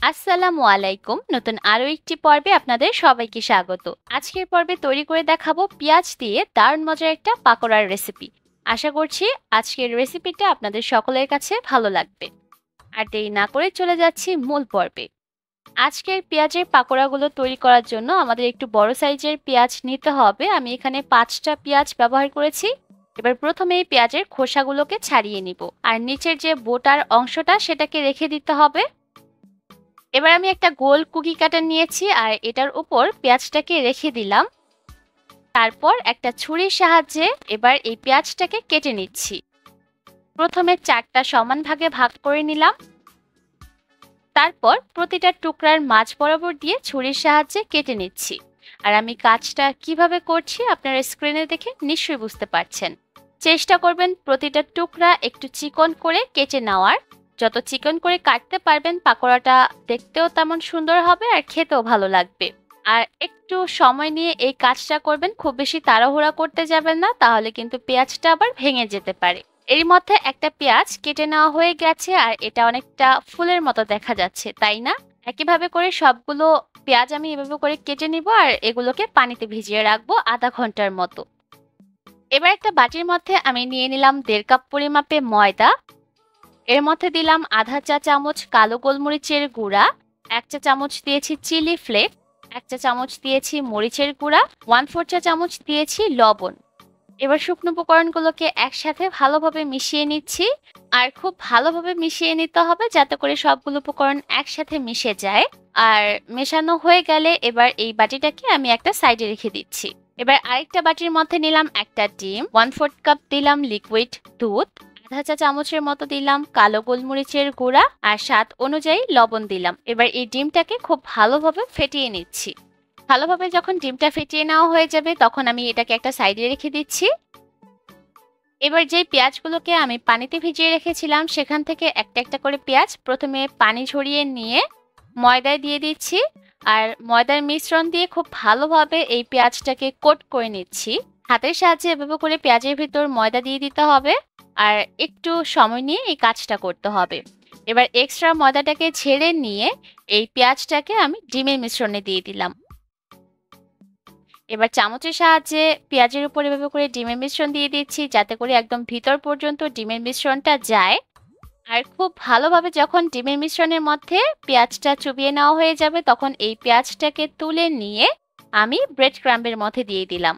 আসসালামু আলাইকুম। নতুন আরো একটি পর্বে আপনাদের সবাইকে স্বাগত। আজকের পর্বে তৈরি করে দেখাবো পেঁয়াজ দিয়ে দারুণ মজার একটা পাকোড়ার রেসিপি। আশা করছি আজকের রেসিপিটা আপনাদের সকলের কাছে ভালো লাগবে। আর দেরি না করে চলে যাচ্ছি মূল পর্বে। আজকের পেঁয়াজের পাকোড়াগুলো তৈরি করার জন্য আমাদের একটু বড় সাইজের পেঁয়াজ নিতে হবে। আমি এখানে 5টা পেঁয়াজ ব্যবহার করেছি। এবার প্রথমে এই পেঁয়াজের খোসাগুলোকে ছাড়িয়ে নিব, আর নিচের যে বোটার অংশটা সেটাকে রেখে দিতে হবে। এবার আমি একটা গোল কুকি কাটার নিয়েছি আর এটার উপর পেঁয়াজটাকে রেখে দিলাম। তারপর একটা ছুরির সাহায্যে এবার এই পেঁয়াজটাকে কেটে নিচ্ছি। প্রথমে 4টা সমান ভাগে ভাগ করে নিলাম। তারপর প্রতিটা টুকরার মাঝ বরাবর দিয়ে ছুরির সাহায্যে কেটে নিচ্ছি। আর আমি কাজটা কিভাবে করছি আপনারা স্ক্রিনে দেখে নিশ্চয়ই বুঝতে পারছেন। চেষ্টা করবেন প্রতিটা টুকরা একটু চিকন করে কেটে নেওয়ার। যত চিকন করে কাটতে পারবেন পাকোড়াটা দেখতেও তেমন সুন্দর হবে আর খেতেও ভালো লাগবে। আর একটু সময় নিয়ে এই কাজটা করবেন, খুব বেশি তাড়াহুড়া করতে যাবেন না, তাহলে কিন্তু পেঁয়াজটা আবার ভেঙে যেতে পারে। এর মধ্যে একটা পেঁয়াজ কেটে নেওয়া হয়ে গেছে আর এটা অনেকটা ফুলের মতো দেখা যাচ্ছে, তাই না? একইভাবে করে সবগুলো পেঁয়াজ আমি এভাবে করে কেটে নিব আর এগুলোকে পানিতে ভিজিয়ে রাখবো আধা ঘন্টার মতো। এবার একটা বাটির মধ্যে আমি নিয়ে নিলাম 1.5 কাপ পরিমাপে ময়দা। এর মধ্যে দিলাম আধা চা চামচ কালো গোলমরিচের গুঁড়া, 1 চা চামচ দিয়েছি চিলি ফ্লেক্স, 1 চা চামচ দিয়েছি মরিচের গুঁড়া, 1/4 চা চামচ দিয়েছি লবণ। এবার শুকনো উপকরণগুলোকে একসাথে ভালোভাবে মিশিয়ে নিচ্ছি। আর খুব ভালোভাবে মিশিয়ে নিতে হবে যাতে করে সবগুলো উপকরণ একসাথে মিশে যায়। আর মেশানো হয়ে গেলে এবার এই বাটিটাকে আমি একটা সাইডে রেখে দিচ্ছি। এবার আরেকটা বাটির মধ্যে নিলাম একটা ডিম, 1/4 কাপ দিলাম লিকুইড দুধ, আধা চা চামচের মতো দিলাম কালো গোলমরিচের গুঁড়া আর স্বাদ অনুযায়ী লবণ দিলাম। এবার এই ডিমটাকে খুব ভালোভাবে ফেটিয়ে নিচ্ছি। ভালোভাবে যখন ডিমটা ফেটিয়ে নেওয়া হয়ে যাবে তখন আমি এটাকে একটা সাইডে রেখে দিচ্ছি। এবার যেই পেঁয়াজগুলোকে আমি পানিতে ভিজিয়ে রেখেছিলাম সেখান থেকে একটা একটা করে পেঁয়াজ প্রথমে পানি ঝরিয়ে নিয়ে ময়দায় দিয়ে দিচ্ছি। আর ময়দার মিশ্রণ দিয়ে খুব ভালোভাবে এই পেঁয়াজটাকে কোট করে নিচ্ছি। হাতের সাহায্যে এভাবে করে পেঁয়াজের ভিতর ময়দা দিয়ে দিতে হবে আর একটু সময় নিয়ে এই কাজটা করতে হবে। এবার এক্সট্রা ময়দাটাকে ঝেড়ে নিয়ে এই পেঁয়াজটাকে আমি ডিমের মিশ্রণে দিয়ে দিলাম। এবার চামচের সাহায্যে পেঁয়াজের উপর এভাবে করে ডিমের মিশ্রণ দিয়ে দিচ্ছি যাতে করে একদম ভিতর পর্যন্ত ডিমের মিশ্রণটা যায়। আর খুব ভালোভাবে যখন ডিমের মিশ্রণের মধ্যে পেঁয়াজটা চুবিয়ে নেওয়া হয়ে যাবে তখন এই পেঁয়াজটাকে তুলে নিয়ে আমি ব্রেড ক্রাম্বের মধ্যে দিয়ে দিলাম।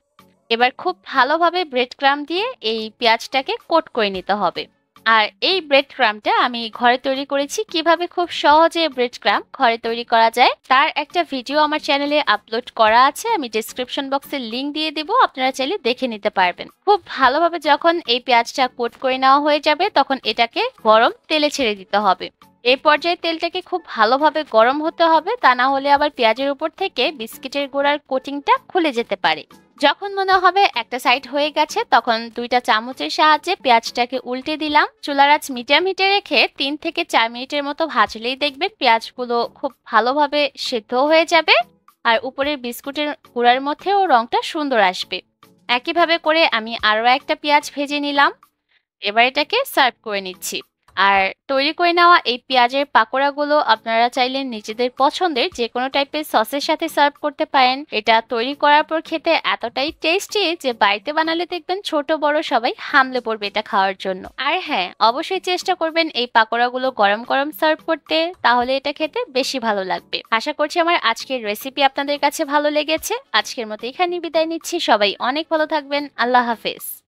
এবার খুব ভালোভাবে ব্রেড ক্রাম্ব দিয়ে এই পেঁয়াজটাকে কোট করে নিতে হবে। আর এই ব্রেড ক্রাম্বটা আমি ঘরে তৈরি করেছি। কিভাবে খুব সহজে ব্রেড ক্রাম্ব ঘরে তৈরি করা যায় তার একটা ভিডিও আমার চ্যানেলে আপলোড করা আছে, আমি ডেসক্রিপশন বক্সে লিংক দিয়ে দিব, আপনারা চাইলে দেখে নিতে পারবেন। খুব ভালোভাবে যখন এই পেঁয়াজটা কোট করে নেওয়া হয়ে যাবে তখন এটাকে গরম তেলে ছেড়ে দিতে হবে। এই পর্যায়ে তেলটাকে খুব ভালোভাবে গরম হতে হবে, তা না হলে আবার পেঁয়াজের উপর থেকে বিস্কিটের গুঁড়ার কোটিংটা খুলে যেতে পারে। যখন মনে হবে একটা সাইড হয়ে গেছে তখন 2টা চামচের সাহায্যে পেঁয়াজটাকে উল্টে দিলাম। চুলার আঁচ মিডিয়াম হিটে রেখে 3 থেকে 4 মিনিটের মতো ভাজলেই দেখবেন পেঁয়াজগুলো খুব ভালোভাবে সিদ্ধ হয়ে যাবে আর উপরের বিস্কুটের গুঁড়ার মধ্যেও রংটা সুন্দর আসবে। একইভাবে করে আমি আরও একটা পেঁয়াজ ভেজে নিলাম। এবার এটাকে সার্ভ করে নিচ্ছি। আর তৈরি করে নেওয়া এই পেঁয়াজের পাকোড়াগুলো আপনারা চাইলে নিজেদের পছন্দের যে কোনো টাইপের সসের সাথে সার্ভ করতে পারেন। এটা তৈরি করার পর খেতে এতটাই টেস্টি যে বাড়িতে বানালে দেখবেন ছোট বড় সবাই হামলে পড়বে এটা খাওয়ার জন্য। আর হ্যাঁ, অবশ্যই চেষ্টা করবেন এই পাকোড়াগুলো গরম গরম সার্ভ করতে, তাহলে এটা খেতে বেশি ভালো লাগবে। আশা করছি আমার আজকের রেসিপি আপনাদের কাছে ভালো লেগেছে। আজকের মতো এখানেই বিদায় নিচ্ছি। সবাই অনেক ভালো থাকবেন। আল্লাহ হাফেজ।